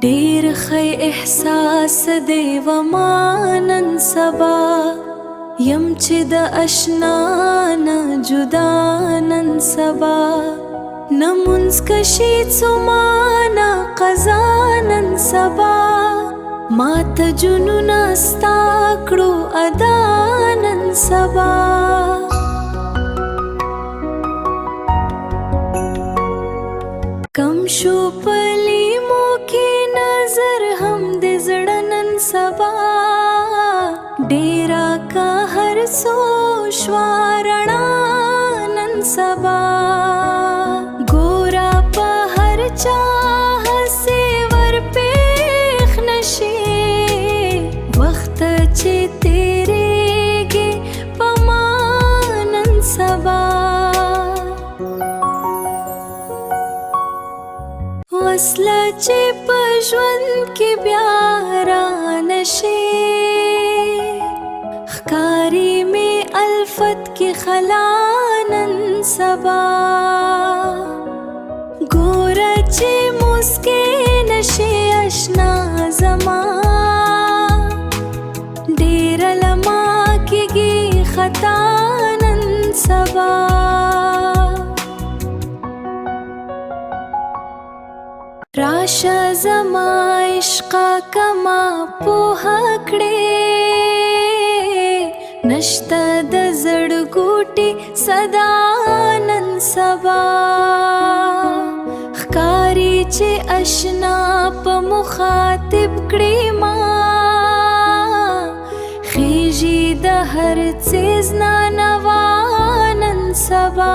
ډیر خی احساس دیو مانن سبا یم چې د اشنا نه جدا نن سبا نمونز کشی څومانه قضا نن سبا ما ته جنون استا کړو ادا نن سبا کم شو پلی مو کې نظر هم د زړه نن سبا ډیرا کا هر سو شوارنا نن سبا ګورا په هر چا هسي ور پېخ نشي وخت چې تیریږي په ما نن سبا وصله چې په ژوند کې بیا را نشي ښکاري مې الفت کې خلا نن سبا ګوره چې مسکې نشي اشنا زما ډېره لما کېږي خطا نن سبا راشه زما عشقا کما پوها کړې نشته د زړګوټي صدا نن سبا ښکاري چې اشنا په مخاطب کړې ما خیژي د هر څیز نانوا نن سبا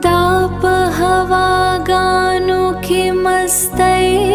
دا په هواګانو کې مستۍ